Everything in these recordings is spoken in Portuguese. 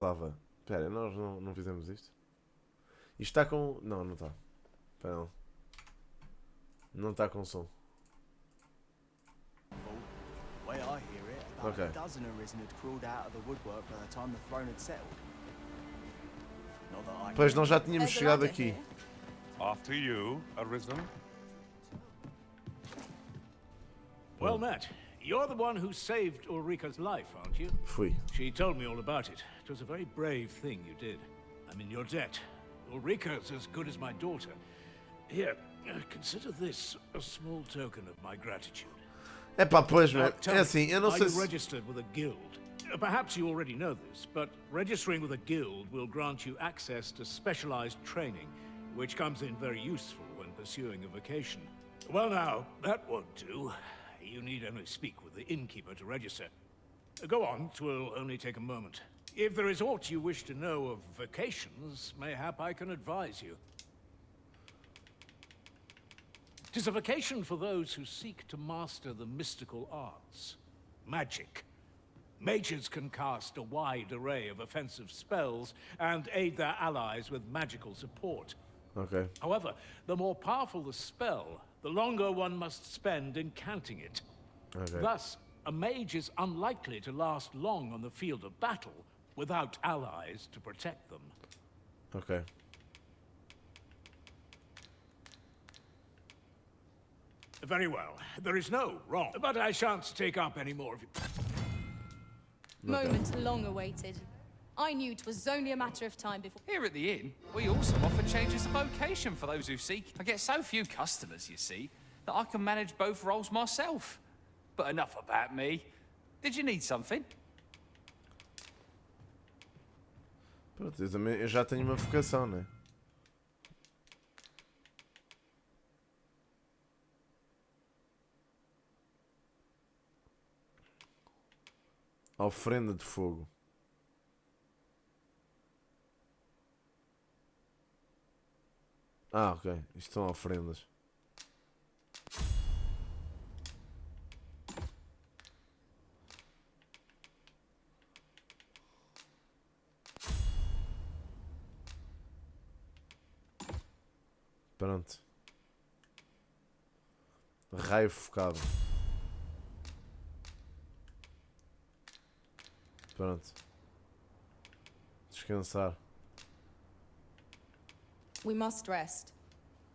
Lava. Espera, nós não fizemos isto? Isto está com... Não, não está. Espera não. Não está com som. Way I hear it, about Okay. a dozen arisen had crawled out of the woodwork by the time the throne had settled. Not that I Pois nós já tínhamos There's a chegado ladder aqui. here. After you, Arisen. Well met. You're the one who saved Ulrika's life, aren't you? Fui. She told me all about it. It was a very brave thing you did. I'm in your debt. Ulrika's as good as my daughter. Here, consider this a small token of my gratitude. É pá, pois, Now, meu. tell É me, assim, eu não are sei you se... registered with a guild? Perhaps you already know this, but registering with a guild will grant you access to specialized training, which comes in very useful when pursuing a vacation. Well now, that won't do. You need only speak with the innkeeper to register. Go on, 'twill only take a moment. If there is aught you wish to know of vacations, mayhap I can advise you. 'Tis a vacation for those who seek to master the mystical arts. Magic. Mages can cast a wide array of offensive spells and aid their allies with magical support. Ok. However, the more powerful the spell, the longer one must spend incanting it. Ok. Thus, a mage is unlikely to last long on the field of battle without allies to protect them. Ok. Very well. There is no wrong, but I shan't take up any more of you. Moment long awaited. I knew 'twas only a matter of time before. Here at the inn, we also offer changes of vocation for those who seek. I get so few customers, you see, that I can manage both roles myself. But enough about me. Did you need something? Pronto, eu já tenho uma vocação, né? A ofrenda de fogo. Ah, ok. Isto são ofrendas. Pronto. Raio focado. Pronto. Descansar. We must rest.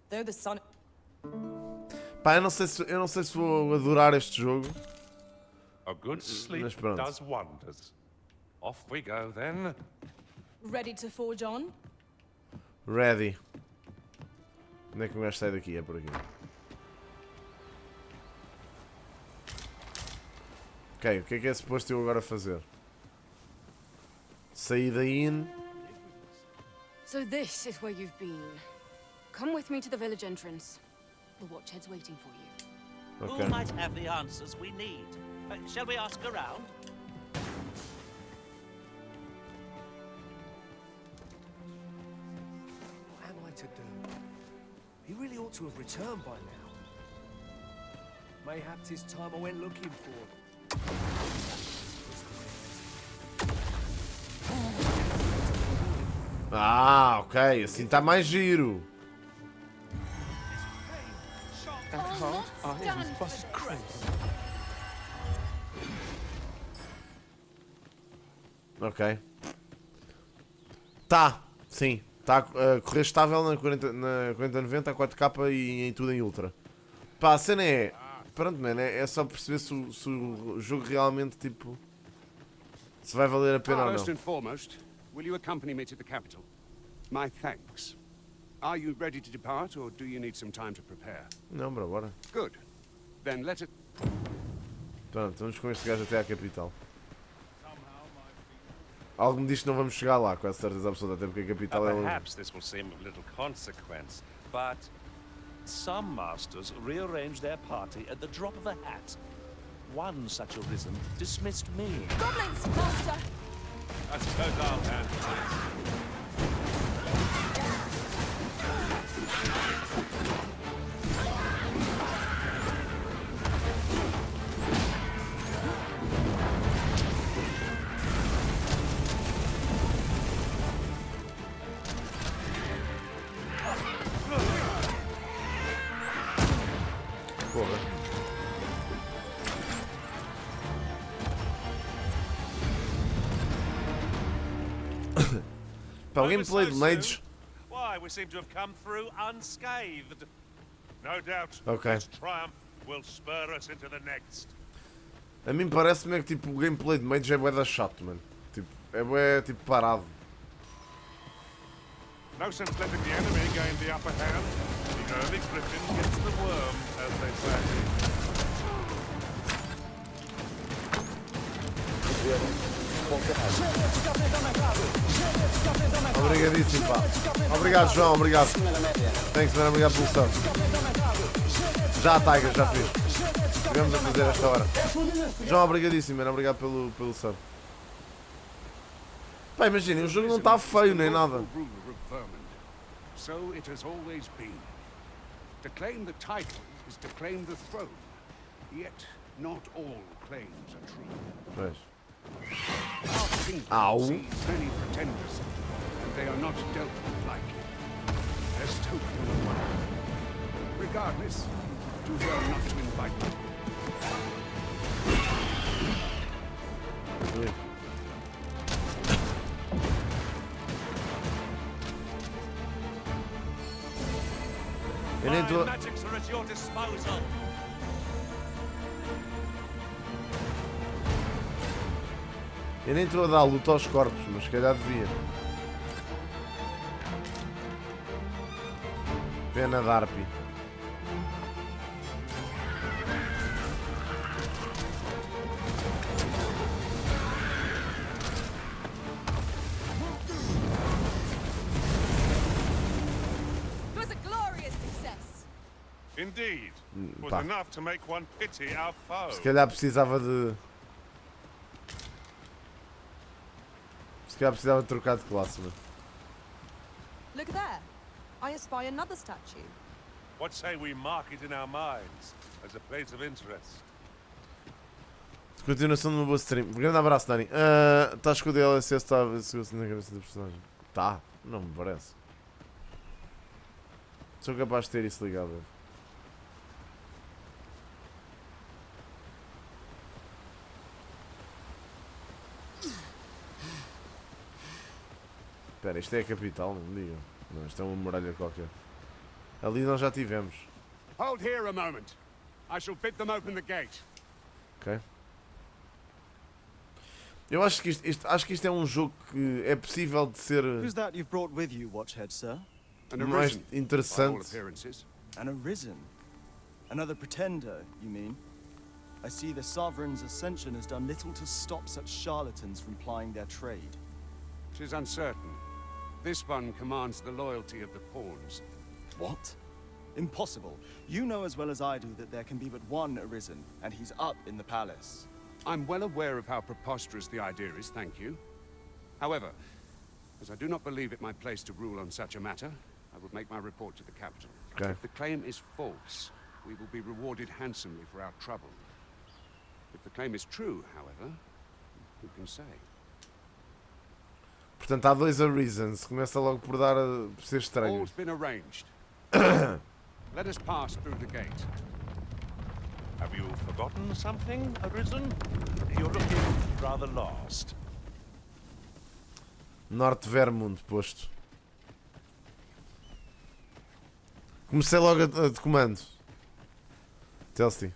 Though the sun. Pá, eu não sei se vou adorar este jogo. A good sleep Mas pronto. does wonders. Off we go then. Ready to forge on? Ready. Onde é que o gajo sai daqui? É por aqui. Ok, o que é suposto eu agora fazer? Sair da inn. So this is where you've been. Come with me to the village entrance. The watchhead's waiting for you. Ok. Who might have the answers we need? Shall we ask around? What am I to do? He really ought to have returned by now. Mayhap 'tis time I went looking for. Ah, ok. Assim está mais giro. Ok. Tá, sim. Está a correr estável na 4090, a 4K e em tudo em Ultra. Pá, a cena é... Pronto, mano, é só perceber se o jogo realmente, tipo... Se vai valer a pena ou First não. and foremost, will you accompany me to the capital? My thanks. Are you ready to depart, or do you need some time to prepare? Não, bro, bora. Good. Then let it... Pronto, vamos com este gajo até à capital. Algo me diz que não vamos chegar lá, com a certeza absoluta, até porque a capital é... Perhaps this will seem of little consequence, but some masters rearrange their party at the drop of a hat. One such arisen dismissed me. Goblins, master! That's no doubt, and Pá, o gameplay de Mage. Why, we seem to have come through unscathed. No doubt Ok. this triumph will spur us into the next. A mim parece-me que tipo, o gameplay de Mage é bué da chato, mano. Tipo, é bué tipo parado. No sense letting the enemy gain the upper hand. The early griffin gets the worm, as they say. Obrigadíssimo, pá. Obrigado, João, obrigado. Thanks, man, obrigado pelo sub. Já, Tiger, já fiz. Estivemos a fazer esta hora. João, obrigadíssimo, man, obrigado pelo sub. Pá, imaginem, o jogo não está feio nem nada. So it has always been. To claim the title is to claim the throne. Yet not all claims are true. Pois. Our kingdom Ow. sees many pretenders, and they are not dealt with lightly. There's stolen one. Regardless, do well not to invite them. Eu nem estou. Magics are at your disposal. Eu nem estou a dar luta aos corpos, mas se calhar devia. Pena de Arpi. It was a glorious success. Indeed. Was Pá. enough to make one pity our foe. Se calhar precisava de. Se calhar precisava de trocar de classe, mano. Look there. I espy another statue. What say we mark it in our minds as a place of interest? Continuação de uma boa stream. Grande abraço, Dani. Estás com o DLC, está na cabeça do personagem? Tá, não me parece. Sou capaz de ter isso ligado. Espera, isto é a capital, não me digam. Não, isto é uma muralha qualquer. Ali nós já tivemos. Hold here a moment. I shall bid them open the gate. Ok. Eu acho que isto é um jogo que é possível de ser Who's that you've brought with you, Watchhead, sir? An mais arisen, by all interessante. appearances. An arisen? Another pretender, you mean? I see the Sovereign's ascension has done little to stop such charlatans from plying their trade. 'Tis uncertain. This one commands the loyalty of the pawns. What? Impossible. You know as well as I do that there can be but one arisen, and he's up in the palace. I'm well aware of how preposterous the idea is, thank you. However, as I do not believe it my place to rule on such a matter, I will make my report to the capital. Okay. If the claim is false, we will be rewarded handsomely for our trouble. If the claim is true, however, who can say? Portanto, há dois Arisens. Começa logo por dar por ser estranho. All's been arranged. Let us pass through the gate. Have you forgotten something, Arisen? You're looking rather lost. Norte Vermund posto. Comecei logo de comando. Chelsea.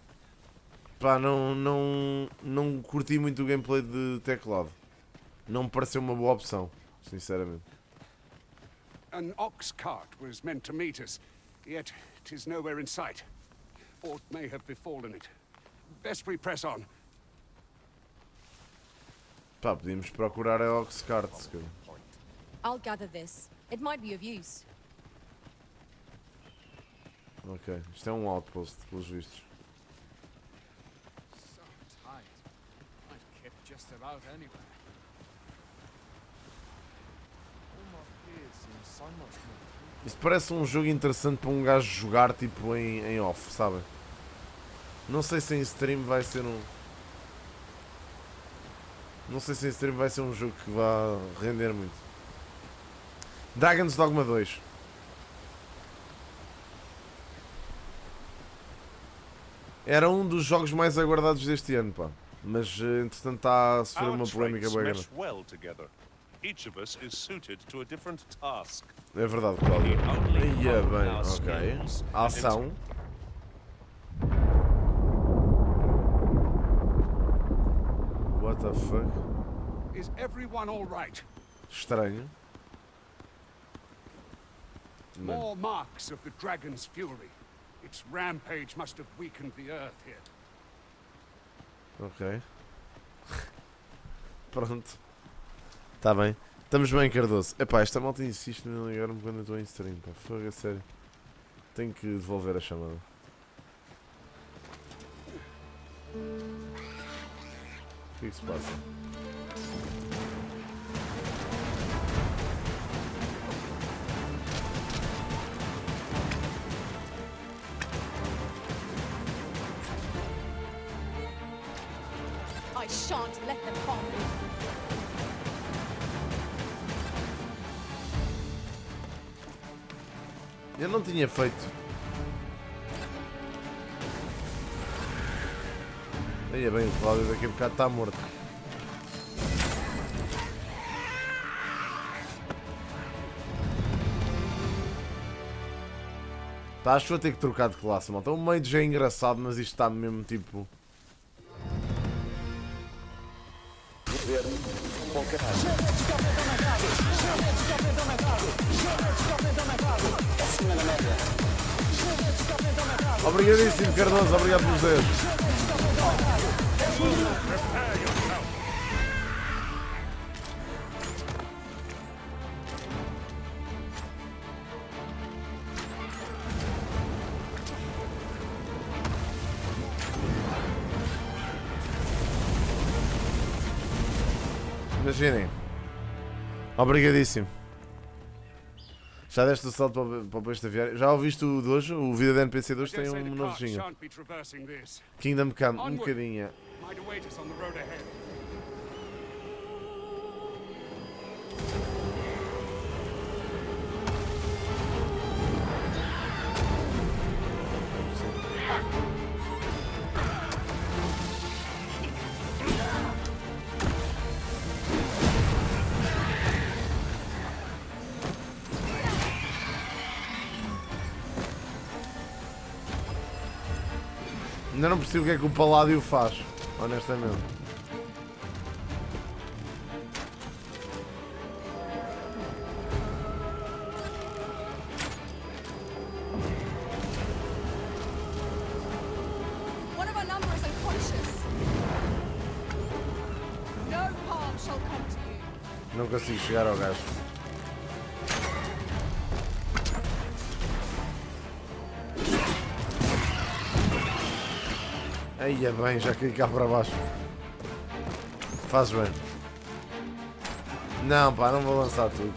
Pá, não curti muito o gameplay de teclado. Não me pareceu uma boa opção, sinceramente. An ox cart was meant to meet us, yet 'tis nowhere in sight. Aught may have befallen it. Best we press on. Pá, podíamos procurar a Oxcart, se calhar. I'll gather this. It might be of use. Ok, isto é um outpost, pelos vistos. So tight. I've kept just about anywhere. Isto parece um jogo interessante para um gajo jogar tipo em off, sabe? Não sei se em stream vai ser um... Não sei se em stream vai ser um jogo que vá render muito. Dragon's Dogma 2. Era um dos jogos mais aguardados deste ano, pá. Mas entretanto está a sofrer Our uma polémica traits bem mesh grande. well together. Each of us is suited to a different task. É verdade, Cláudio. Ia bem, ok. Ação. What the fuck? Is everyone all right? Estranho. More marks of the dragon's fury. Its rampage must have weakened the earth here. Ok. Pronto. Tá bem. Estamos bem, Cardoso. Epá, esta malta insiste em ligar-me quando eu estou em stream, pá. Fogo, a sério. Tenho que devolver a chamada. O que é que se passa? I shan't let them harm me. Eu não tinha feito. Aí é bem, o Cláudio daqui a bocado está morto. Tá, acho que vou ter que trocar de classe, malta. O meio já é engraçado, mas isto está mesmo tipo. Obrigadíssimo, Cardoso, obrigado pelos 10. Imaginem. Obrigadíssimo. Já deste o salto para o besta aviário? Já ouviste o de hoje? O Vida de NPC 2 tem um novo jingle. Kingdom Come, um bocadinho. Ainda não percebo o que é que o Paládio faz, honestamente. One of our number is unconscious. No harm shall come to you. Não consigo chegar ao gajo. Aí é bem, já caí cá para baixo. Fazes bem. Não, pá, não vou lançar tudo.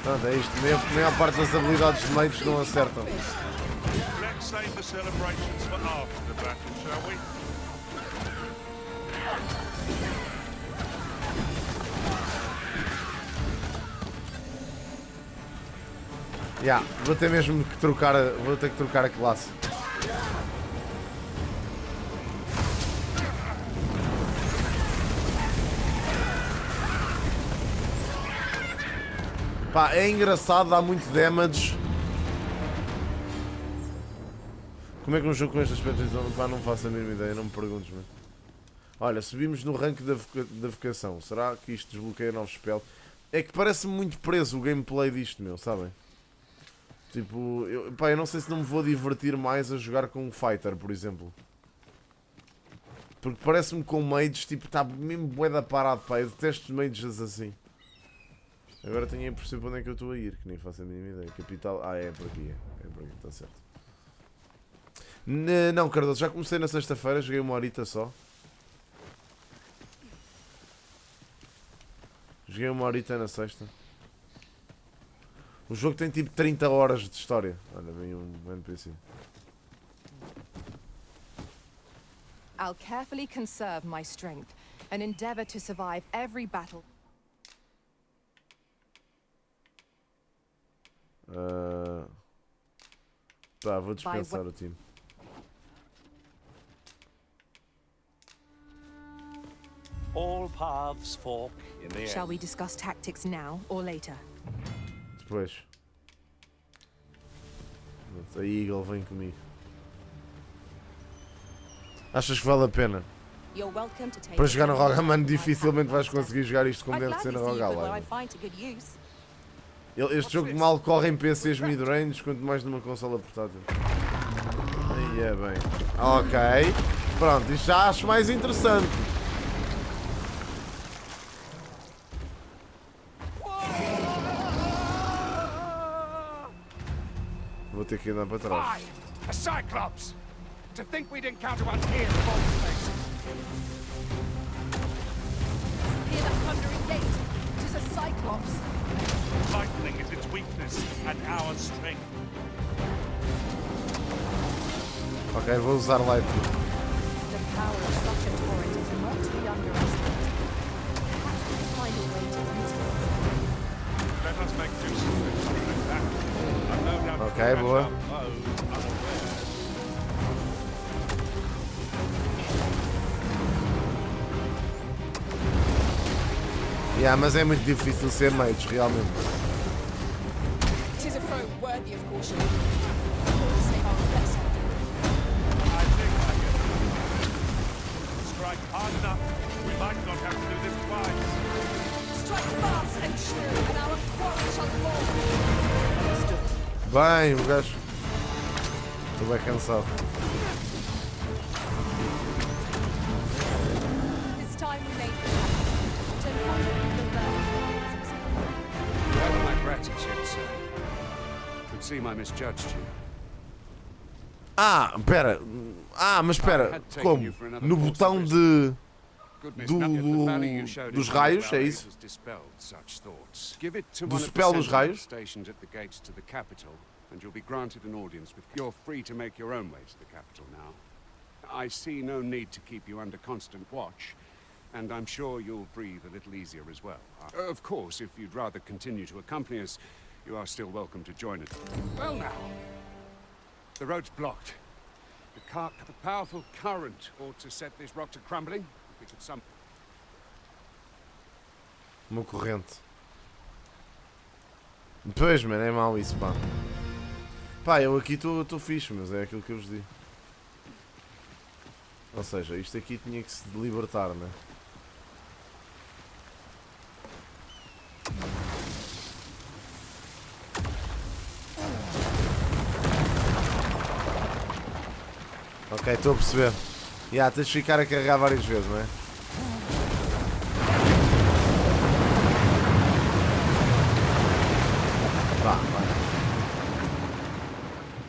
Pronto, é isto. A maior parte das habilidades de meios não acertam. Let's save the celebrations for after the battle, shall we? Vou ter mesmo que trocar, vou ter que trocar a classe. Pá, é engraçado, dá muito damage. Como é que um jogo com este aspecto de pá, não faço a mínima ideia, não me perguntes, mano. Olha, subimos no rank da vocação. Será que isto desbloqueia novos spells? É que parece-me muito preso o gameplay disto, meu, sabem? Tipo, eu não sei se não me vou divertir mais a jogar com um fighter, por exemplo. Porque parece-me que com mages, tipo, está mesmo bué da parado, pá. Eu detesto os mages assim. Agora tenho a perceber para onde é que eu estou a ir, que nem faço a mínima ideia. Capital... Ah, é por aqui, é por aqui, está certo. Não, Cardoso, já comecei na sexta-feira, joguei uma horita só. Joguei uma horita na sexta. O jogo tem tipo 30 horas de história. Olha, vem um NPC. I'll carefully conserve my strength and endeavor to survive every battle. Tá, vou dispensar o time. All paths fork in the Shall end. we discuss tactics now or later? Depois. A Eagle vem comigo. Achas que vale a pena? You're welcome to take Para jogar no Roga, mano, my dificilmente vais path, conseguir jogar isto como I'd deve ser gladly na see you Roga put what I Live. find to good use. Este jogo mal corre em PCs mid-range, quanto mais numa consola portátil. Aí é bem. Ok. Pronto, isto já acho mais interessante. Vou ter que andar para trás. A Cyclops! To think we'd encounter one here of all places. Hear that thundering gate? It is a Cyclops. Lightning is its weakness and our strength. Ok, vou usar lightning. The power of such a torrent is not to be underestimated. Perhaps we can find a way to utilize it. Let us make use of it like that. I've no doubt Ok, boa. Yeah, mas é muito difícil ser mage, realmente. It is a foe worthy of caution. Let's save our best. I think I can strike hard enough. We might not have to do this twice. Strike fast and true, and our quarrel shall fall. Understood. Bem, o gajo. Estou bem cansado. This time we made the pact. Don't find the Well, my gratitude, sir. Could seem I misjudged you. Ah, pera. Ah, mas espera. Como? No botão de... dos raios, é isso? Do spell dos raios? And you'll be granted an audience with. You're free to make your own way to the capital now. I see no need to keep you under constant watch, and I'm sure you'll breathe a little easier as well. Of course, if you'd rather continue to accompany us, you are still welcome to join us. Well now, the road's blocked. The powerful current ought to set this rock to crumbling. If we could Uma corrente. Pois, mano, é mau isso, pá. Pá, eu aqui estou fixe, mas é aquilo que eu vos digo. Ou seja, isto aqui tinha que se libertar, né? Ok, estou a perceber. Tens de ficar a carregar várias vezes, não é? Vá, vai.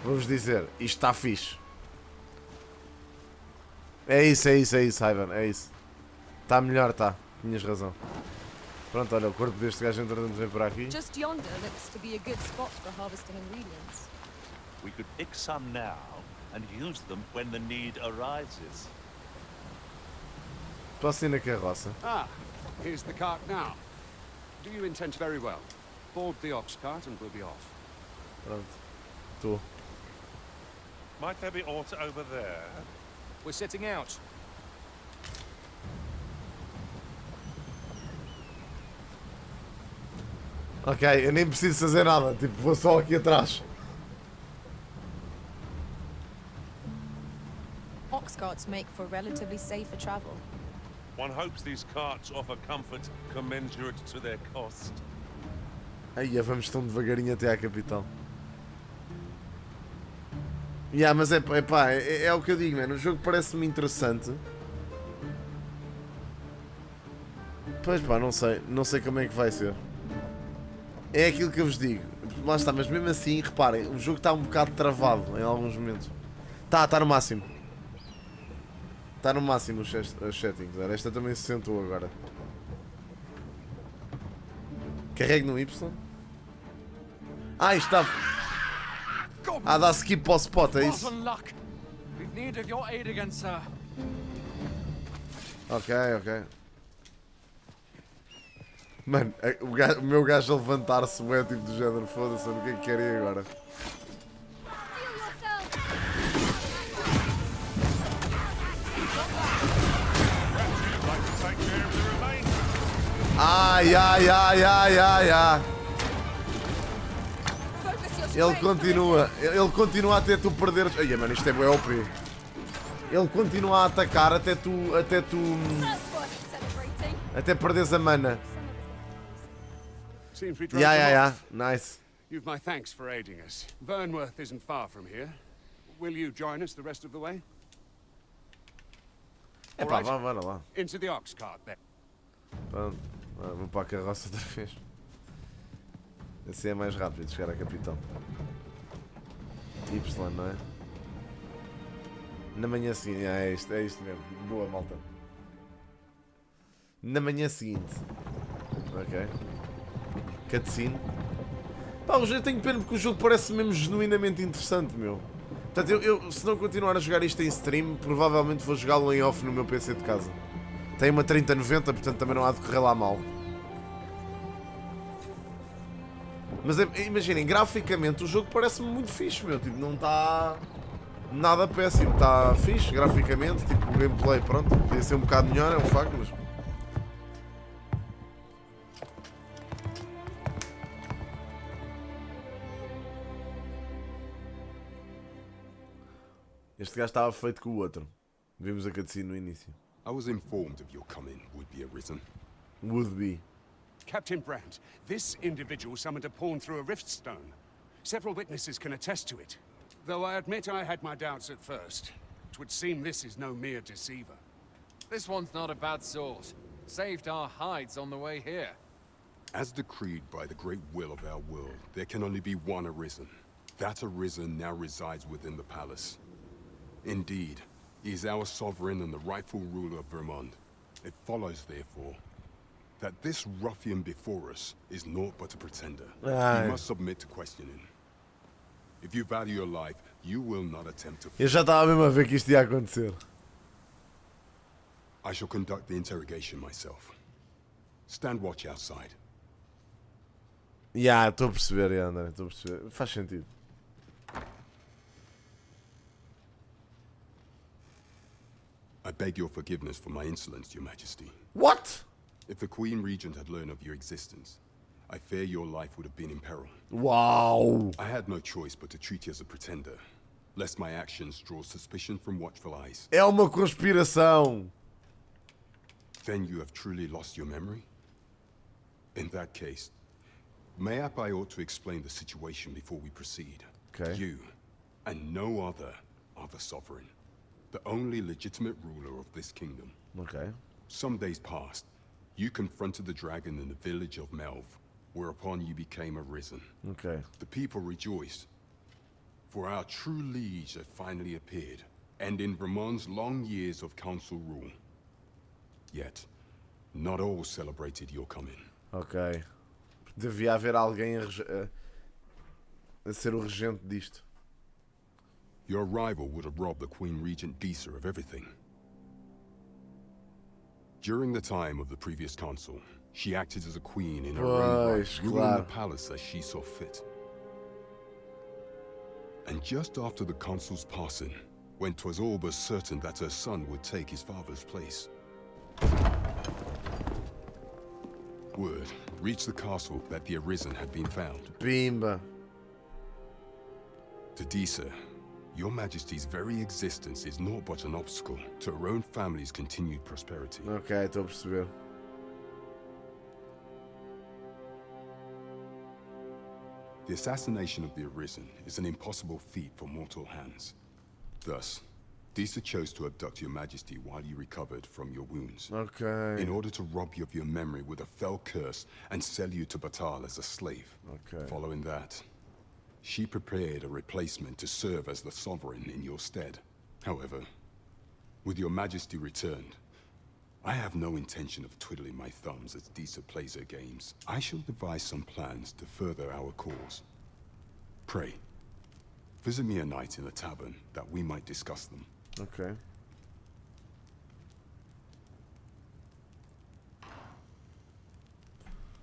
Vou-vos dizer, isto está fixe. É isso, Ivan, é isso. Está melhor, está. Tinhas razão. Pronto, olha, o corpo deste gajo entrando vem por aqui. Just yonder looks to be a good spot for harvesting ingredients. We could pick some now and use them when the need arises. Posso ir na carroça? Ah, here's the cart now. Do you intend very well? Board the ox cart and we'll be off. Pronto. Estou. Might there be aught over there? We're setting out. Ok, eu nem preciso fazer nada, tipo, vou só aqui atrás. Ox carts make for relatively safer travel. One hopes these carts offer comfort commensurate to their cost. Aí, vamos tão devagarinho até à capital. Mas é o que eu digo, mano. O jogo parece-me interessante. Pois pá, não sei como é que vai ser. É aquilo que eu vos digo. Lá está, mas mesmo assim, reparem, o jogo está um bocado travado em alguns momentos. Está no máximo. Está no máximo os settings. Esta também se sentou agora. Carregue no Y. Isto está... dá skip para o spot, é isso? Ok. Mano, o meu gajo a levantar-se é tipo do género, foda-se, o que é que querem agora? Like to take care of Ai, ai, ai, ai, ai, ai. Ele continua até tu perderes. Ai, mano, isto é bué OP. Ele continua a atacar até perderes a mana. Yeah. Nice. You've my thanks for aiding us. Vernworth isn't far from here. Will you join us the rest of the way? É pá, bora lá. Into the ox cart then. Pronto, vou para a carroça outra vez. Assim é mais rápido chegar à capital. Y, não é? Na manhã seguinte, é isto mesmo. Boa, malta. Na manhã seguinte. Ok. Cutscene. Pá, eu tenho pena porque o jogo parece mesmo genuinamente interessante, meu. Portanto, eu se não continuar a jogar isto em stream, provavelmente vou jogá-lo em off no meu PC de casa. Tem uma 3090, portanto também não há de correr lá mal. Mas imaginem, graficamente o jogo parece-me muito fixe, meu. Tipo, não está nada péssimo. Está fixe, graficamente. Tipo, o gameplay, pronto. Podia ser um bocado melhor, é um facto, mas... Este gajo estava feito com o outro. Vimos a cutscene no início. I was informed of your coming, would-be arisen. Would be. Captain Brandt, this individual summoned a pawn through a rift stone. Several witnesses can attest to it. Though I admit I had my doubts at first. It would seem this is no mere deceiver. This one's not a bad sort. Saved our hides on the way here. As decreed by the great will of our world, there can only be one arisen. That arisen now resides within the palace. Indeed, he is our sovereign and the rightful ruler of Vermont. It follows, therefore, that this ruffian before us is naught but a pretender. You must submit to questioning. If you value your life, you will not attempt to... Eu já estava mesmo a ver que isto ia acontecer. I shall conduct the interrogation myself. Stand watch outside. Estou a perceber, André, estou a perceber. Faz sentido. I beg your forgiveness for my insolence, Your Majesty. What? If the Queen Regent had learned of your existence, I fear your life would have been in peril. Wow. I had no choice but to treat you as a pretender, lest my actions draw suspicion from watchful eyes. É uma conspiração. Then you have truly lost your memory? In that case, mayhap I ought to explain the situation before we proceed. Okay. You, and no other, are the sovereign. The only legitimate ruler of this kingdom. Okay. Some days past, you confronted the dragon in the village of Melv, whereupon you became arisen. Okay. The people rejoiced, for our true liege had finally appeared, ending Vermont's long years of council rule. Yet, not all celebrated your coming. Ok. Devia haver alguém a ser o regente disto. Your rival would have robbed the Queen Regent Disa of everything. During the time of the previous consul, she acted as a queen in her own right, ruling the palace as she saw fit. And just after the consul's passing, when 'twas all but certain that her son would take his father's place, word reached the castle that the Arisen had been found. Bimba. To Disa, Your Majesty's very existence is naught but an obstacle to her own family's continued prosperity. Ok, estou a perceber. The assassination of the Arisen is an impossible feat for mortal hands. Thus, Disa chose to abduct Your Majesty while you recovered from your wounds. Okay. In order to rob you of your memory with a fell curse and sell you to Batal as a slave. Okay. Following that, she prepared a replacement to serve as the sovereign in your stead. However, with Your Majesty returned, I have no intention of twiddling my thumbs as Disa plays her games. I shall devise some plans to further our cause. Pray, visit me a night in the tavern that we might discuss them. Ok.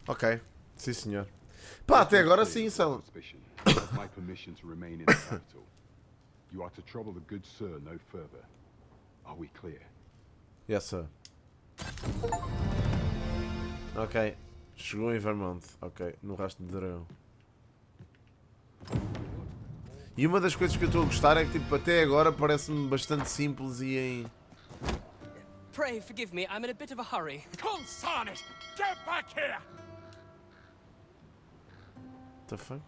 Ok, sim senhor. Pá, até agora sim, são. My permission to remain in the capital. You are to trouble the good sir no further. Are we clear? Yes, sir. Ok. Chegou em Vermont. Ok. No rastro de dragão. E uma das coisas que eu estou a gostar é que tipo, até agora parece-me bastante simples e em... Pray forgive me, I'm in a bit of a hurry. Consarn it! Get back here! What the fuck?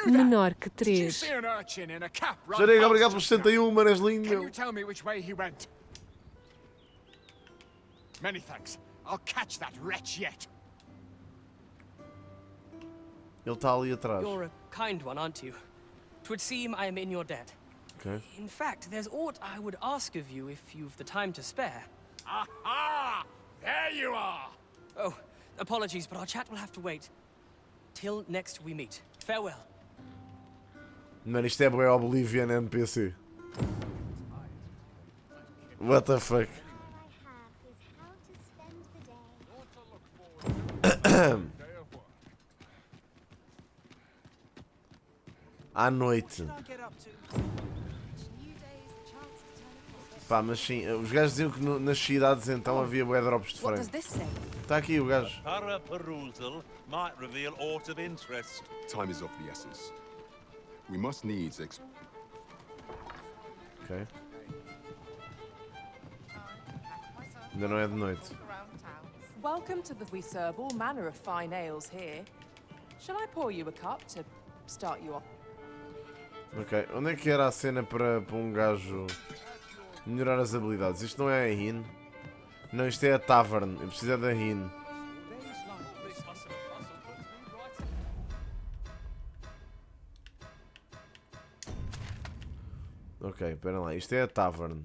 Menor que Did you 3. see an urchin in a cap run Jarega, past obrigado por just now? 61, manas lindo. Can you tell me which way he went? Many thanks. I'll catch that wretch yet. Ele está ali atrás. You're a kind one, aren't you? 'Twould seem I am in your debt. Ok. In fact, there's aught I would ask of you if you've the time to spare. Aha! There you are! Oh, apologies, but our chat will have to wait. Till next we meet. Farewell. Mano, isto é bué Oblivion NPC. What the fuck? À noite. Pá, mas sim, os gajos diziam que nas cidades então havia bué drops de frango. Está aqui o gajo. Thorough perusal might reveal aught of interest. Time is of the essence. We must needs Ok. Ainda não é de noite. Welcome to the... We serve all manner of fine ales here. Shall I pour you a cup to start you off? Ok, onde é que era a cena para um gajo melhorar as habilidades? Isto não é a Inn? Não, isto é a Tavern. Eu preciso é da Inn. Ok, espera lá. Isto é a Tavern.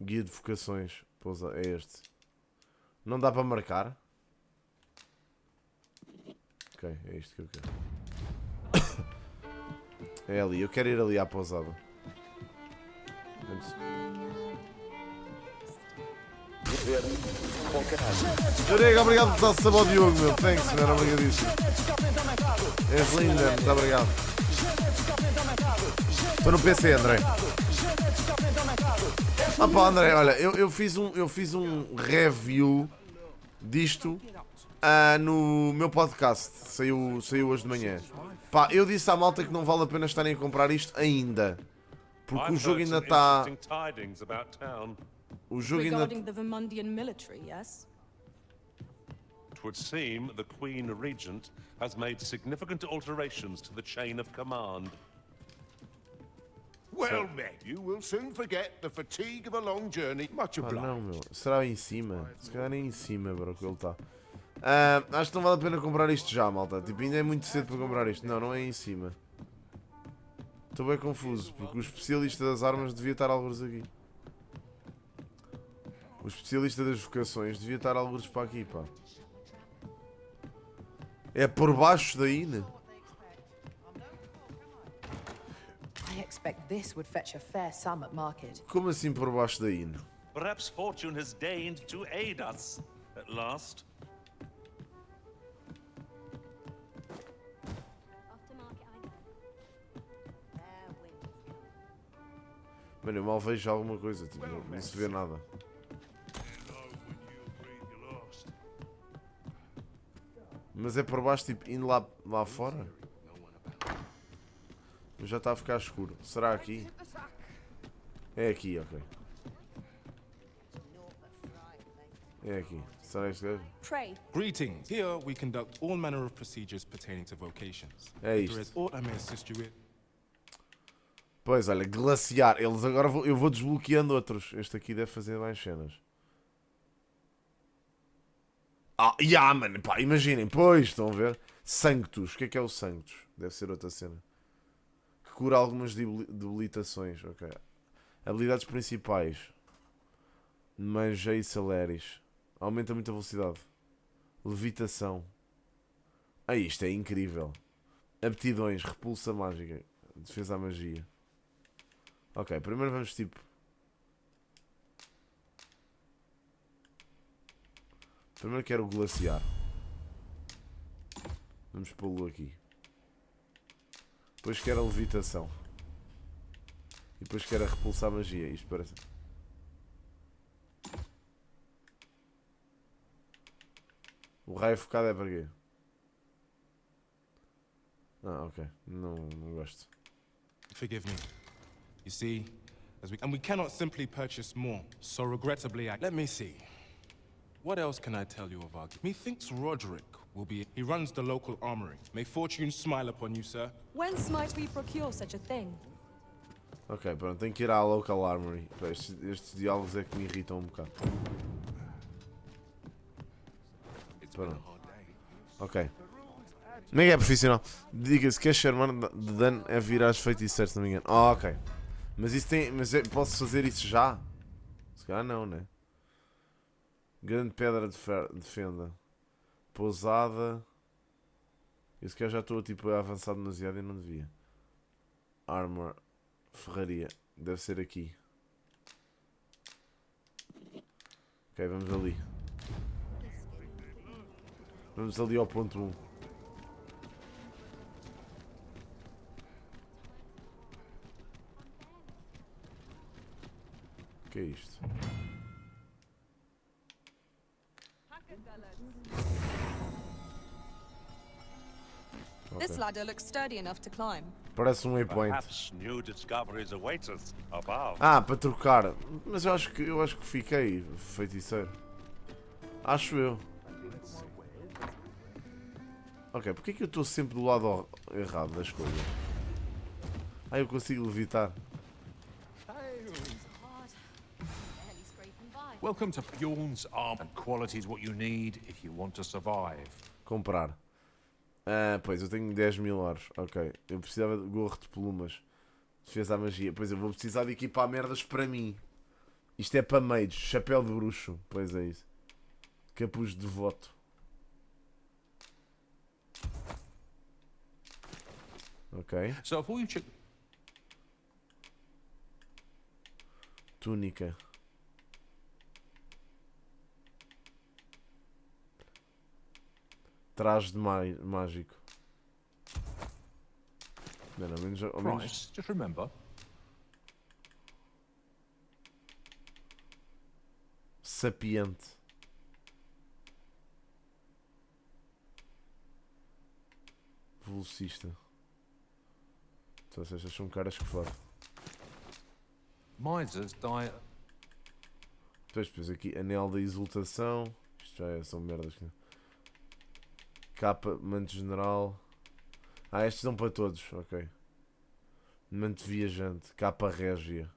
Guia de vocações. Pousa, é este. Não dá para marcar? Ok, é isto que eu quero. É ali, eu quero ir ali à pousada. Jarega, obrigado por dar sabor ao Diogo, meu. Thanks, man, obrigadíssimo. És linda, muito obrigado. Estou no PC, André. Ah pá, André, olha, eu fiz um review disto no meu podcast. Saiu hoje de manhã. Pá, eu disse à malta que não vale a pena estarem a comprar isto ainda. Porque o jogo ainda está... O jogo ainda... Regarding the Vermundian military, yes? It would seem the Queen Regent has made significant alterations to the chain of command. Well met, you will soon forget the fatigue of a long journey. Much Pá, obliged. não, meu. Será em cima? Se calhar nem em cima, bro, que ele está. Acho que não vale a pena comprar isto já, malta. Tipo, ainda é muito cedo para comprar isto. Não, não é em cima. Estou bem confuso, porque o especialista das armas devia estar alguns aqui. O especialista das vocações devia estar alguns para aqui, pá. É por baixo daí, né? I expect this would fetch a fair sum at market. Como assim por baixo daí, né? Perhaps fortune has deigned to aid us at last. Mano, eu mal vejo alguma coisa, tipo, não se vê nada. Mas é por baixo, tipo, indo lá fora? Já está a ficar escuro. Será aqui? É aqui, ok. É aqui. Será este gajo? Pray. Greetings. Here we conduct all manner of procedures pertaining to vocations. É If there is isto. aught I may assist you with. Pois, olha, glaciar. Eles agora eu vou desbloqueando outros. Este aqui deve fazer mais cenas. Ah, yeah, mano, pá, imaginem. Pois, estão a ver? Sanctus. O que é o Sanctus? Deve ser outra cena. Que cura algumas debilitações. Ok. Habilidades principais. Magia e Celeris. Aumenta muito a velocidade. Levitação. Ah, isto é incrível. Aptidões. Repulsa mágica. Defesa à magia. Ok, primeiro vamos tipo... Primeiro quero o glaciar. Vamos pô-lo aqui. Depois quero a levitação. E depois quero a repulsar magia. Isto parece... O raio focado é para quê? Ah, ok. Não gosto. Forgive me. You see, and we cannot simply purchase more. So regrettably, let me see. What else can I tell you of our... Methinks Roderick will be... He runs the local armory. May fortune smile upon you, sir. Whence might we procure such a thing? Ok, pronto, tenho que ir à local armory. Estes diálogos é que me irritam um bocado. Pronto. Ok. Nem é profissional. Diga-se que a Sherman de dano é virar as feiticeiros, se não me engano. Oh, ok. Mas isso tem. Mas posso fazer isso já? Se calhar não, né? Grande pedra de fenda. Pousada. Eu se calhar já estou tipo avançado demasiado e não devia. Armor. Ferraria. Deve ser aqui. Ok, vamos ali. Vamos ali ao ponto 1. O que é isto? Okay. This ladder looks sturdy enough to climb. Parece um waypoint. Perhaps new discoveries await us above. Ah, para trocar. Mas eu acho que fiquei feiticeiro. Acho eu. Ok, porque é que eu estou sempre do lado errado das coisas? Ah, eu consigo levitar. Welcome to Bjorn's Arm, and quality is what you need if you want to survive. Comprar. Ah, pois, eu tenho 10.000 horas. Ok, eu precisava de gorro de plumas. Defesa à magia. Pois eu vou precisar de equipar merdas para mim. Isto é para mages. Chapéu de bruxo. Pois é isso. Capuz de devoto. Ok. So before you check... Túnica. Traje de mágico. Bem, ao menos... Just remember. Sapiente. Velocista. Então, estas são caras que foda. Misers die... Depois aqui, anel da exultação. Isto já são merdas. Capa, manto general. Ah, estes dão para todos, ok. Manto viajante, capa régia.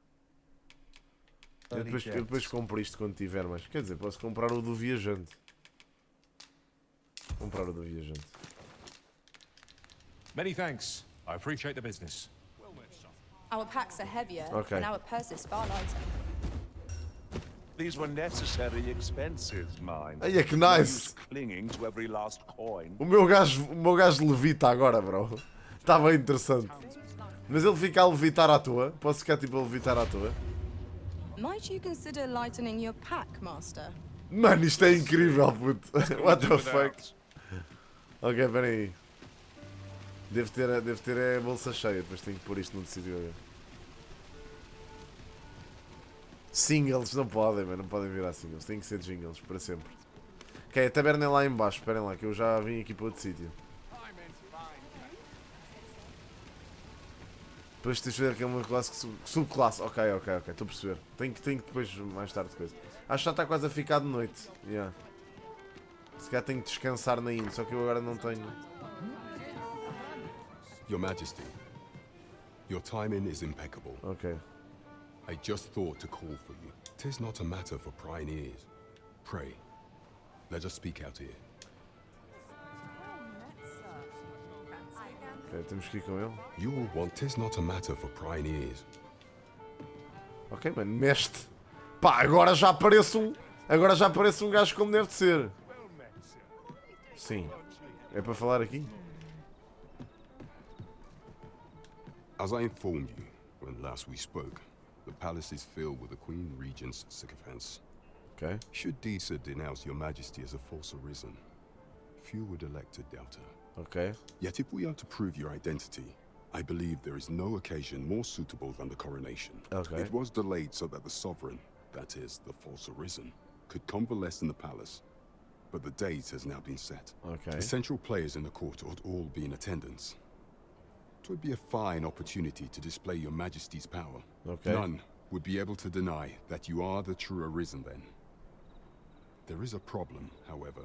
Eu depois compro isto quando tiver mais. Quer dizer, posso comprar o do viajante. Comprar o do viajante. Many thanks. I appreciate the business. Our packs are heavier, Okay. and our purses far lighter. These were necessary expenses, mine. Ai, é que nice! Clinging to every last coin. O meu gajo levita agora, bro. Está bem interessante. Mas ele fica a levitar à toa? Posso ficar tipo a levitar à toa? Might you consider lightening your pack, Master? Mano, isto é incrível, puto. What the fuck? Ok, peraí. Devo ter a bolsa cheia, depois tenho que pôr isto no sítio. Singles, não podem, mano, não podem virar singles. Tem que ser jingles, para sempre. Ok, a taberna é lá em baixo, esperem lá, que eu já vim aqui para outro sítio. Depois tens de ver que é uma classe subclasse. Ok, estou a perceber. Tenho que depois, mais tarde, coisa. Acho que já está quase a ficar de noite. Yeah. Se calhar tenho que descansar na Inn, só que eu agora não tenho. Your Majesty, your timing is impeccable. Okay. I just thought to call for you. 'Tis not a matter for prying ears. Pray, let us speak out here. Ok, temos que ir com ele. You will want. 'Tis not a matter for prying ears. Ok, mano, mexe-te. Pá, agora já aparece um gajo como deve de ser. Sim. É para falar aqui? As I informed you when last we spoke, the palace is filled with the Queen Regent's sycophants. Okay. Should Disa denounce your Majesty as a false arisen, few would elect to doubt her. Okay. Yet if we are to prove your identity, I believe there is no occasion more suitable than the coronation. Okay. It was delayed so that the sovereign, that is, the false arisen, could convalesce in the palace. but the date has now been set. Okay. The central players in the court ought all be in attendance. It would be a fine opportunity to display your Majesty's power. Okay. None would be able to deny that you are the true Arisen then. There is a problem, however.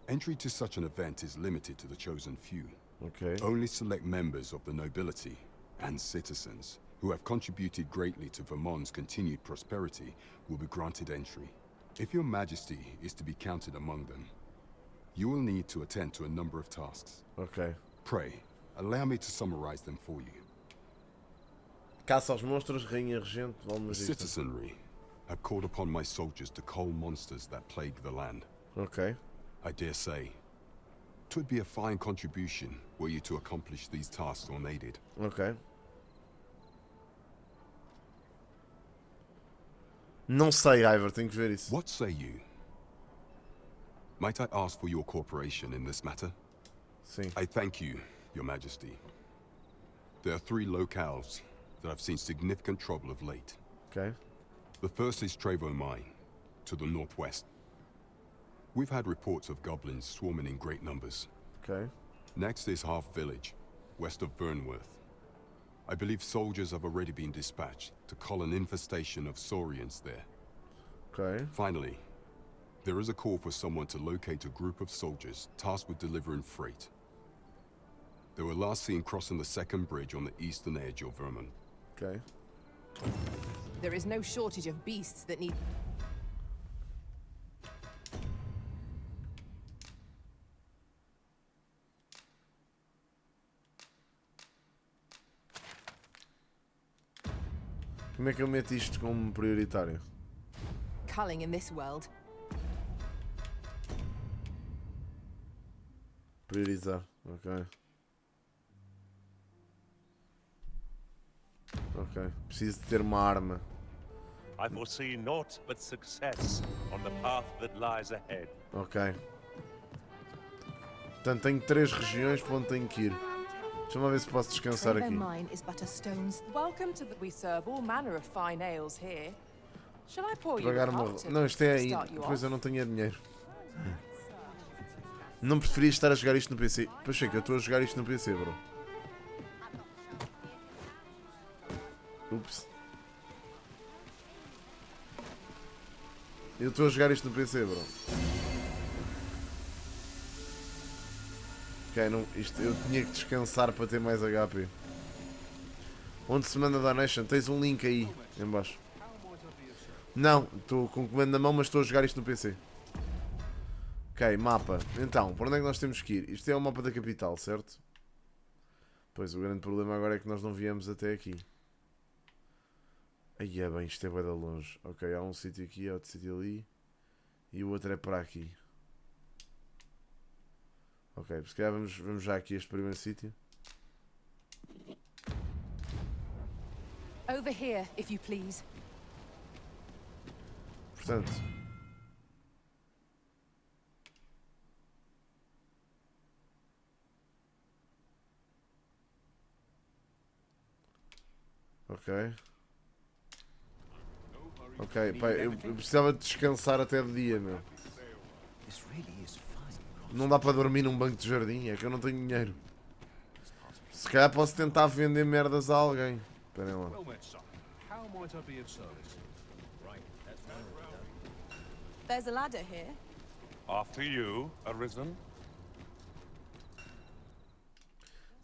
Entry to such an event is limited to the chosen few. Okay. Only select members of the nobility and citizens who have contributed greatly to Vermont's continued prosperity will be granted entry. If your Majesty is to be counted among them, you will need to attend to a number of tasks. Ok. Pray, allow me to summarize them for you. Caça aos monstros, rainha regente, The valmagista. citizenry have called upon my soldiers to cull monsters that plague the land. Ok. I dare say, 'twould be a fine contribution were you to accomplish these tasks unaided. Ok. Não sei, Ivor, tenho que ver isso. What say you? Might I ask for your cooperation in this matter? Sim. I thank you, Your Majesty. There are 3 locales that have seen significant trouble of late. Okay. The first is Trevo Mine, to the northwest. We've had reports of goblins swarming in great numbers. Okay. Next is Half Village, west of Burnworth. I believe soldiers have already been dispatched to cull an infestation of saurians there. Okay. Finally, there is a call for someone to locate a group of soldiers tasked with delivering freight. They were last seen crossing the second bridge on the eastern edge of Vermont. Okay. There is no shortage of beasts that need... Como é que eu meto isto como prioritário? culling in this world. Priorizar, ok. Ok, preciso de ter uma arma. I foresee naught but success on the path that lies ahead. Ok. Portanto, tenho 3 regiões para onde tenho que ir. Deixa-me ver se posso descansar aqui. Mine is but a stone's... Welcome to the... We serve all manner of fine ales here. Shall I pour you Pagar a uma... cup to Não, isto é aí. start you Depois off? eu não tenho dinheiro. Não preferia estar a jogar isto no PC. Pois sei que eu estou a jogar isto no PC, bro. Ups. Eu estou a jogar isto no PC, bro. Ok, não, isto, eu tinha que descansar para ter mais HP. Onde se manda donation? Tens um link aí, em baixo. Não, estou com o comando na mão, mas estou a jogar isto no PC. Ok, mapa. Então, para onde é que nós temos que ir? Isto é o mapa da capital, certo? Pois, o grande problema agora é que nós não viemos até aqui. Aí é bem, isto é bué de longe. Ok, há um sítio aqui, há outro sítio ali. E o outro é para aqui. Ok, se calhar vamos já aqui a este primeiro sítio. Over here, if you please. Portanto... Ok. Ok, pá, eu precisava de descansar até de dia, meu. Não dá para dormir num banco de jardim, é que eu não tenho dinheiro. Se calhar posso tentar vender merdas a alguém. Esperem lá. There's a ladder here. After you, Arisen.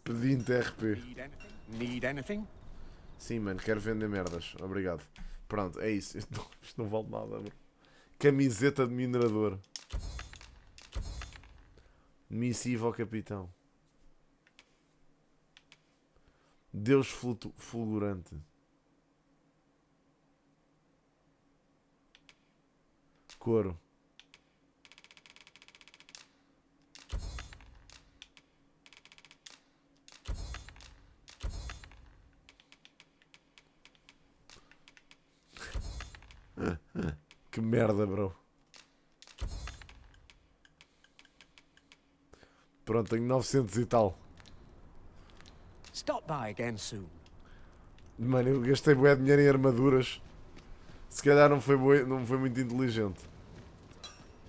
Pedindo RP. Need anything? Sim, mano, quero vender merdas. Obrigado. Pronto, é isso. Isto não vale nada, bro. Camiseta de minerador. Missiva ao capitão. Deus fulgurante. Couro. Que merda, bro. Pronto, tenho 900 e tal. Stop by again soon. Mano, eu gastei bué dinheiro em armaduras. Se calhar não foi muito inteligente.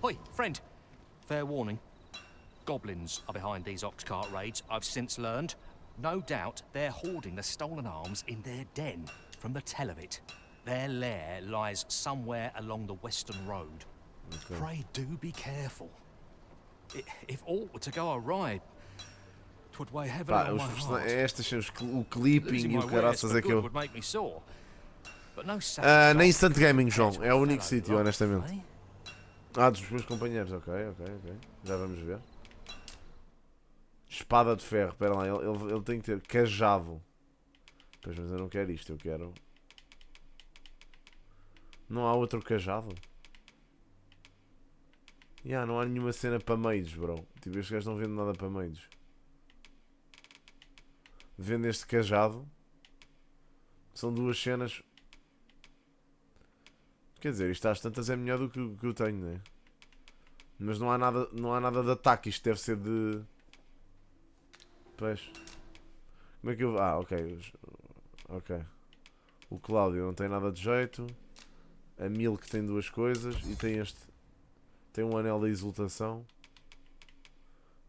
Hoi, friend. Fair warning. Goblins are behind these ox cart raids, I've since learned. No doubt they're hoarding the stolen arms in their den from the tell of it. Their lair lies somewhere along the western road. Okay. Pray do be careful. If aught were to go awry, 'twould weigh heavily Pá, on my heart. estas são o clipping e o caraças é que eu... Would make me sore. But no na Instant Gaming, João. É o único sítio, honestamente. Dos meus companheiros. Ok. Já vamos ver. Espada de ferro. Espera lá. Ele tem que ter cajado. Pois, mas eu não quero isto. Eu quero... Não há outro cajado? Não há nenhuma cena para meios, bro. Tipo, estes gajos não vendem nada para meios. Vende este cajado. São duas cenas. Quer dizer, isto às tantas é melhor do que o que eu tenho, né? Mas não há nada de ataque. Isto deve ser de... Pois. Como é que eu... ok. Ok. O Cláudio não tem nada de jeito. A Milk tem duas coisas. E tem este... Tem um anel da exultação.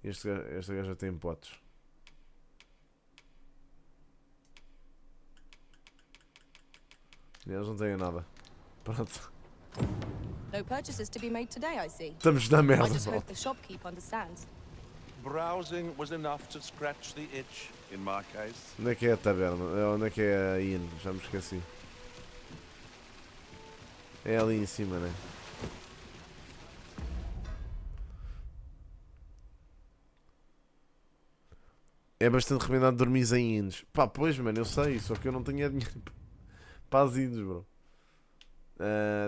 Esta gaja tem potes. Eles não têm nada. Pronto. No purchases to be made today, I see. Estamos na merda. I just hope the shopkeep understands. Browsing was enough to scratch the itch, in my case. Onde é que é a taberna? Onde é que é a Inn? Já me esqueci. É ali em cima, né? É bastante recomendado dormir em inns. Pá, pois, mano, eu sei, só que eu não tenho dinheiro para as inns, bro.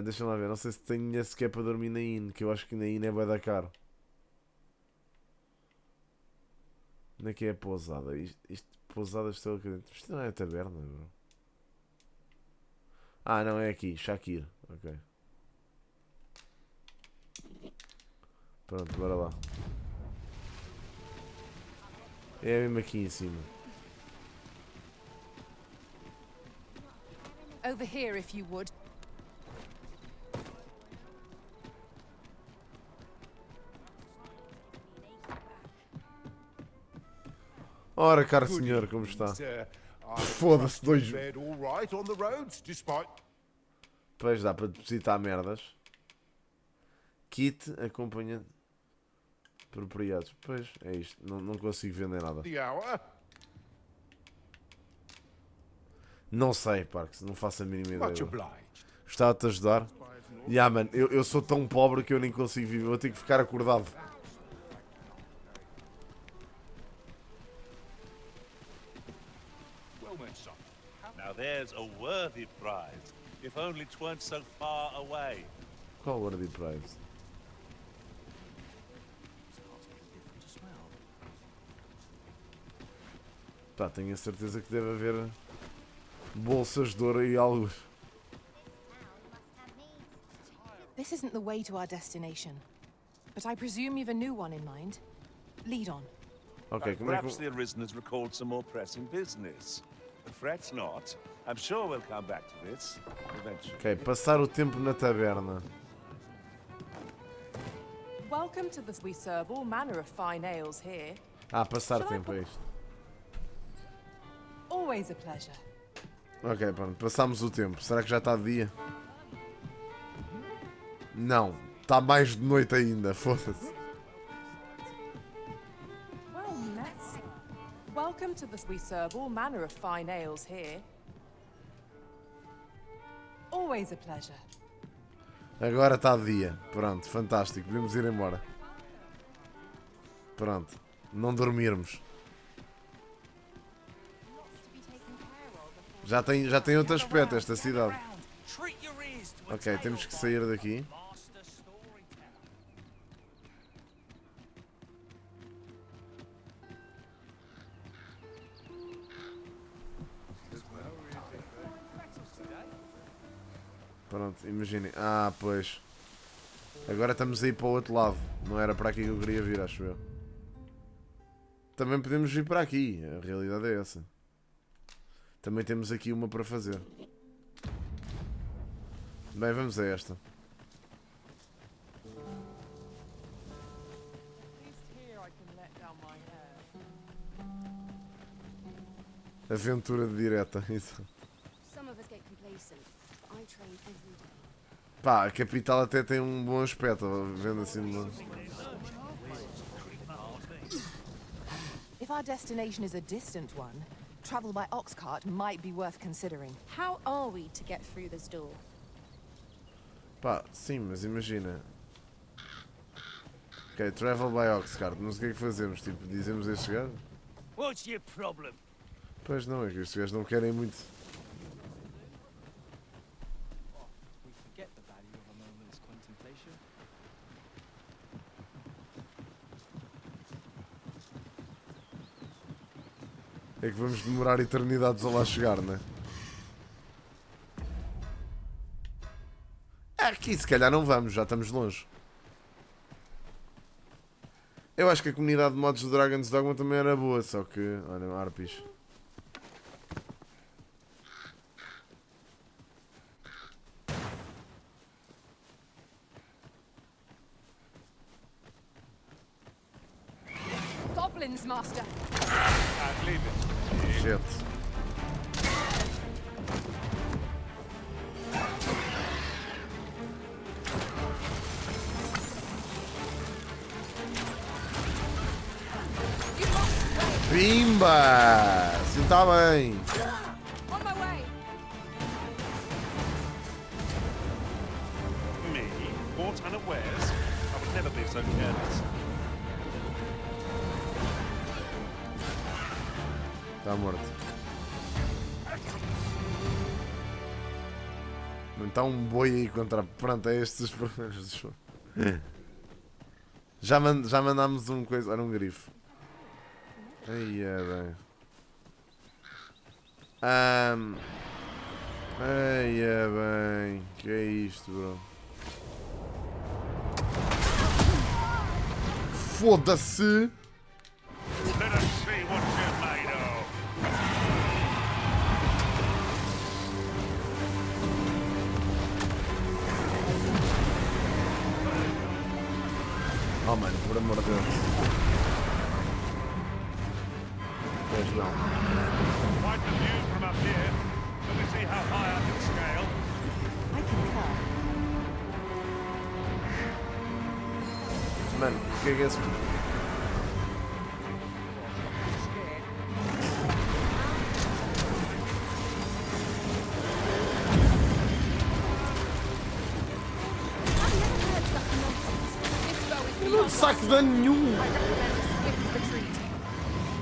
Deixa lá ver, não sei se tenho dinheiro sequer para dormir na inn, que eu acho que na inn é bué da caro. Onde é que é a pousada? Isto pousada estou aqui dentro. Isto não é a taberna, bro. Não, é aqui, Shakir. Ok. Pronto, bora lá. É mesmo aqui em cima. Over here, if you would. Ora, caro senhor, como está? Foda-se, dois... Pois dá para depositar merdas. Kit acompanhante. Apropriados. Pois, é isto. Não consigo vender nada. Não sei, Parks. Não faço a mínima ideia. Gostava de te ajudar. Mano, eu sou tão pobre que eu nem consigo viver. Vou ter que ficar acordado. Now there's a worthy prize, if only 'tweren't so far away. Qual worthy prize? Pá, tenho a certeza que deve haver bolsas de ouro e algo. This isn't the way to our destination, but I presume you've a new one in mind. Lead on. Okay, Perhaps the Arisen has recalled some more pressing business. Fret not. I'm sure we'll come back to this eventually. Ok, passar o tempo na taberna. Welcome to the... We serve all manner of fine ales here. Passar tempo é isto. Always a pleasure. Ok, pronto, passámos o tempo. Será que já está de dia? Não, está mais de noite ainda, foda-se. Well met. Welcome to the... We serve all manner of fine ales here. Always a pleasure. Agora está de dia. Pronto, fantástico. Podemos ir embora. Pronto, não dormirmos. Já tem outro aspecto esta cidade. Ok, temos que sair daqui. Pronto, imaginem. Pois. Agora estamos a ir para o outro lado. Não era para aqui que eu queria vir, acho eu. Também podemos vir para aqui. A realidade é essa. Também temos aqui uma para fazer. Bem, vamos a esta. Aventura direta, isso. Some of us get complacent. I train every day. Pá, a capital até tem um bom aspecto, vendo assim de longe. If our destination is a distant one, travel by ox cart might be worth considering. How are we to get through this door? Pá, sim, mas imagina. Ok, travel by ox cart, mas o que é que fazemos? Tipo, dizemos a estes gajos? What's your problem? Pois não, é que estes gajos não querem muito. We forget the value of a moment's contemplation. É que vamos demorar eternidades a lá chegar, não é? Aqui se calhar não vamos, já estamos longe. Eu acho que a comunidade de mods do Dragon's Dogma também era boa, só que... Olha, harpies. Goblins, Master! Leave it. Shit. Pimba! Assim está bem. On my way. Me? Caught unawares? I would never be so careless. Está morto. Não está um boi aí contra... Pronto, é estes os problemas. Já mandámos um coisa... Era um grifo. Aí é bem. Aí é bem. Que é isto, bro? Foda-se! Let us see what you're made of. Oh mano, por amor de Deus. Pois não. Quite the view from up here. Shall we see how high I can scale? I concur. Mano, o que é esse? Eu não saco de dano nenhum!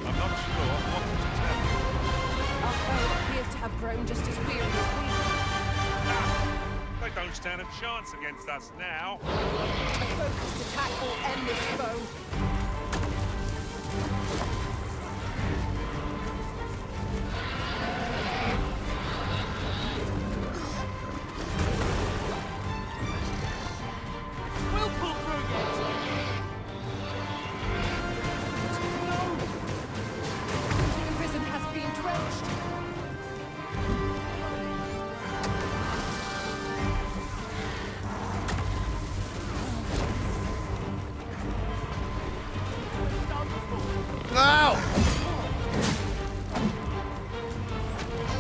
I'm not sure what to tell you. Our foe appears to have grown just as weary as we. They don't stand a chance against us now. A focused attack will end this foe. We'll pull through yet. The prison has been drenched. Não!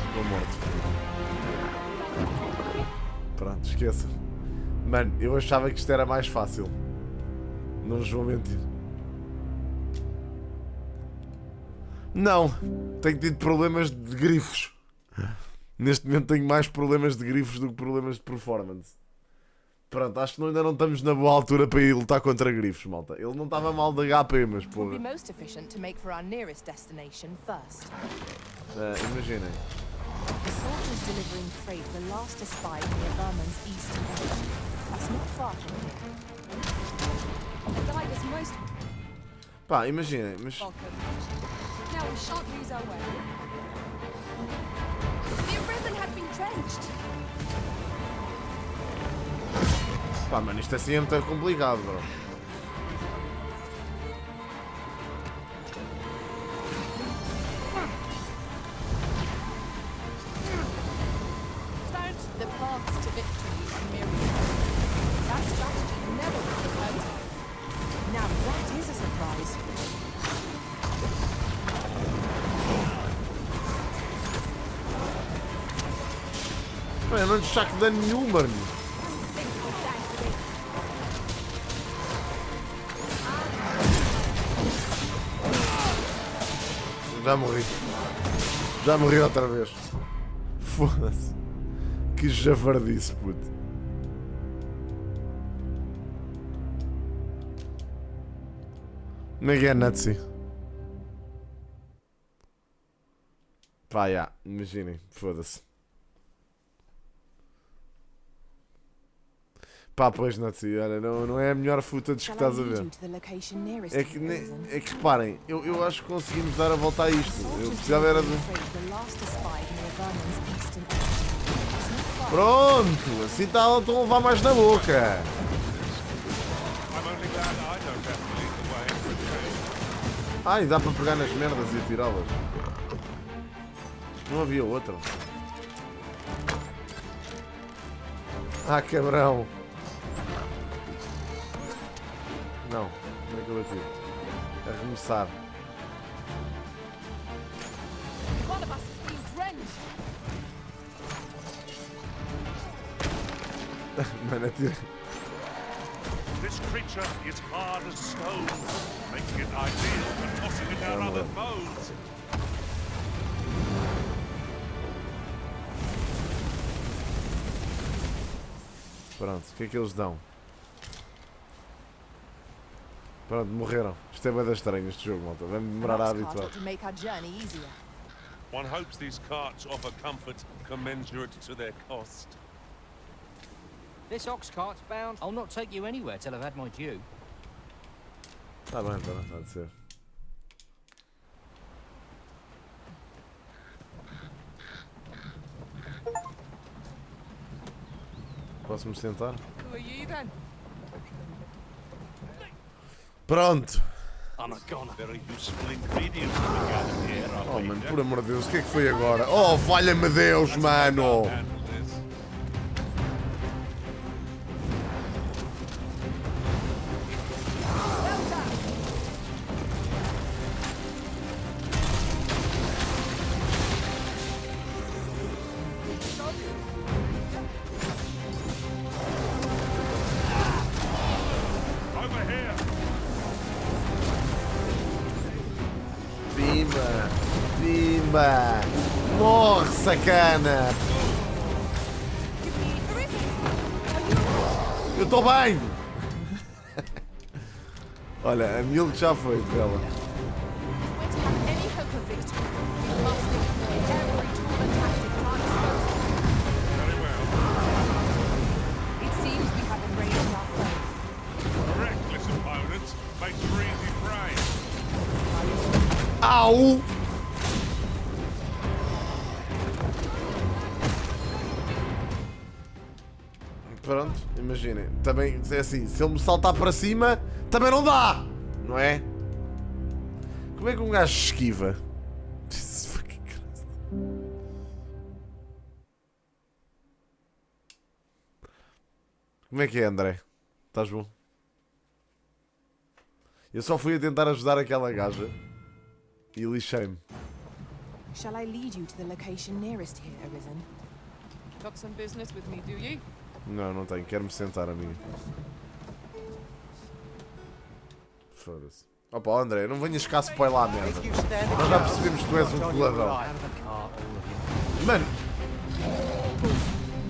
Estou morto. Pronto, esqueça. Mano, eu achava que isto era mais fácil. Não vos vou mentir. Não! Tenho tido problemas de grifos. Neste momento tenho mais problemas de grifos do que problemas de performance. Pronto, acho que ainda não estamos na boa altura para ir lutar contra grifos, malta. Ele não estava mal de HP, mas It would be porra. most efficient to make for our nearest destination first. Imaginem. The soldiers delivering freight were last espied near Vermon's eastern edge. That's not far from here. The guide is most Pá, imaginem, mas... welcome. Now we shan't lose our way. The arisen has been drenched. Pá, mano, isto assim é muito complicado, bro. The paths to victory are myriad. That strategy never would have occurred to me. Now that is a surprise. eu não lhes saco dano nenhum, mano. Já morri. Já morri outra vez. Foda-se. Que javardice, puto. Como é que é, Nazi? Pá, já. Imaginem. Foda-se. Pá, pois, Nazi, olha, não é a melhor footage que estás a ver. É que reparem, eu acho que conseguimos dar a volta a isto. Eu precisava era de... Pronto! Assim estão a levar mais na boca. Ai, dá para pegar nas merdas e atirá-las. Não havia outro. Ah, cabrão. Não, como é que eu atiro? Arremessar. Mano, atira. This creature is hard as stone, making it ideal for tossing it down other foes. Pronto, o que é que eles dão? Pronto, morreram. Isto é bem estranho este jogo, malta. Vai-me demorar a habituar. One hopes these carts offer comfort commensurate to their cost. This ox cart's bound. I'll not take you anywhere till I've had my due. Tá bem, está de ser. Posso-me sentar? Pronto! Oh, mano, por amor de Deus, o que é que foi agora? Oh, valha-me Deus, mano! Pimba! Morre, sacana! Eu estou bem! Olha, a Milk já foi para ela. Au! Pronto, imaginem. Também, é assim, se ele me saltar para cima, também não dá! Não é? Como é que um gajo esquiva? Como é que é, André? Estás bom? Eu só fui a tentar ajudar aquela gaja e lixei-me. Shall I lead you to the location nearest here, Arisen? Got some business with me, do you? Não tenho. Quero-me sentar, amiga. Foda-se. Opa, André, não venhas cá spoiler à merda. Nós já percebemos que tu és um coladão. Mano!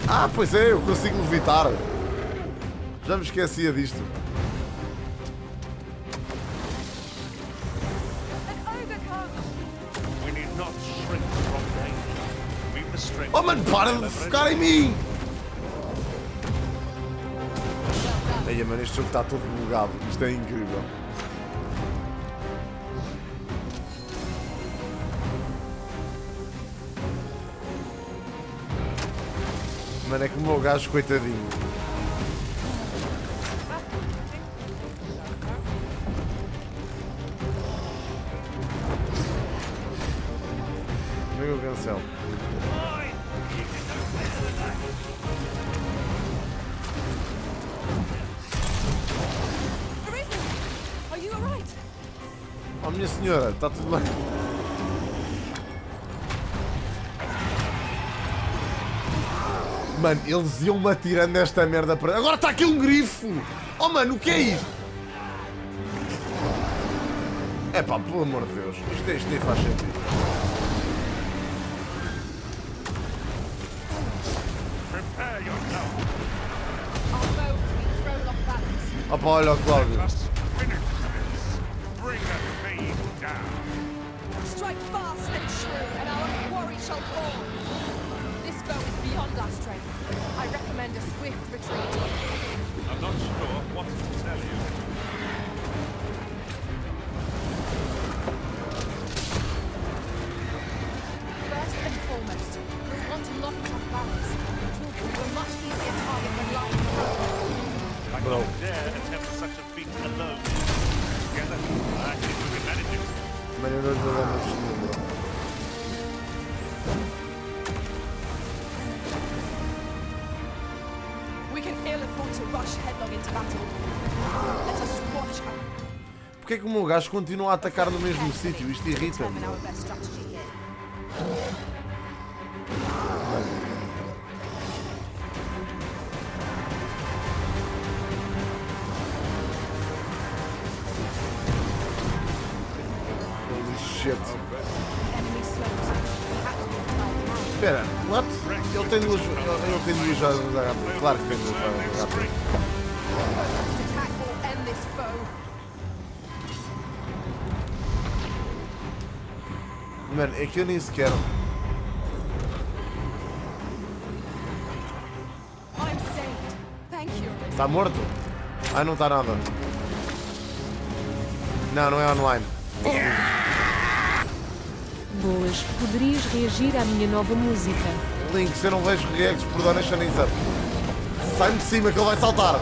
Ah, pois é, eu consigo levitar. Já me esquecia disto. Oh, mano, para de focar em mim! Ei, mano, este jogo está todo bugado. Isto é incrível. Mano, é como o meu gajo, coitadinho. Como é que eu cancelo? Oh, minha senhora, está tudo bem? Mano, eles iam-me atirando esta merda para... Agora está aqui um grifo! Oh, mano, o que é isto? É pá, pelo amor de Deus. Isto nem faz sentido. Opa, olha o Cláudio. Strike fast and true, and our quarry shall fall. This foe is beyond our strength. I recommend a swift retreat. I'm not sure what to tell you. First and foremost, we'll want to lock it off balance, which will prove a much easier target than lying around. I don't dare attempt such a feat alone. Together, I think we can manage it. Mas eu não vou mais número. We can ill afford to rush headlong into battle. Let us squash our Porquê é que o meu gajo continua a atacar no mesmo sítio? Isto irrita-me. our best strategy here. Holy shit. Enemy slows. Perhaps we'll tire them out. Espera, what? Ele tem duas armas HP. Claro que tem duas armas HP. First attack will end this foe. Mano, é que eu nem sequer... I'm saved. Thank you. Está morto? Ah, não está nada. Não, não é online. Boas, poderias reagir à minha nova música. Link, se eu não vejo reacts por donation nem sabe. Sai-me de cima que ele vai saltar.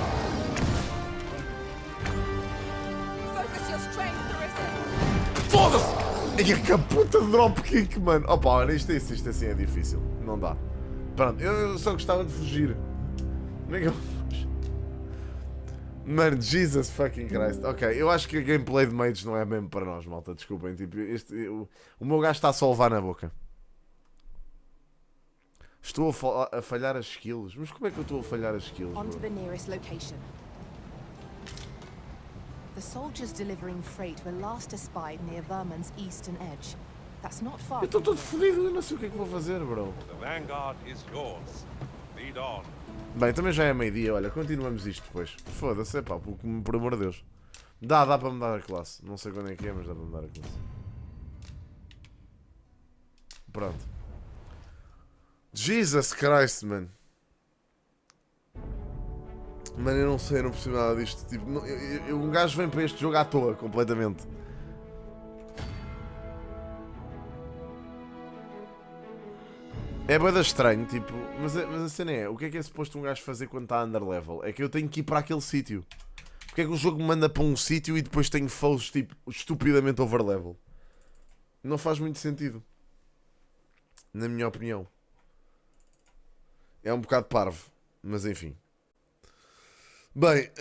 Focus your strength, Arisen. Foda-se! Ai, que puta de dropkick, mano. Opa, olha, isto assim é difícil. Não dá. Pronto, eu só gostava de fugir. Como é que eu fujo? Mano, Jesus fucking Christ. Ok, eu acho que a gameplay de mages não é mesmo para nós, malta. Desculpem, tipo, o meu gajo está só a levar na boca. Estou a falhar as skills. Mas como é que eu estou a falhar as skills, On to bro? the nearest location. The soldiers delivering freight were last espied near Verman's eastern edge. That's not far. Eu estou todo fodido, eu não sei o que é que vou fazer, bro. The vanguard is yours. Lead on. Bem, também já é meio-dia, olha, continuamos isto depois. Foda-se, pá, por amor de Deus. Dá para mudar a classe. Não sei quando é que é, mas dá para mudar a classe. Pronto. Jesus Christ, man. Mano, eu não percebo nada disto. Tipo, um gajo vem para este jogo à toa, completamente. É bué da estranho, tipo, mas a cena é, o que é suposto um gajo fazer quando está underlevel? É que eu tenho que ir para aquele sítio. Porque é que o jogo me manda para um sítio e depois tenho foes, tipo, estupidamente overlevel? Não faz muito sentido. Na minha opinião. É um bocado parvo, mas enfim. Bem,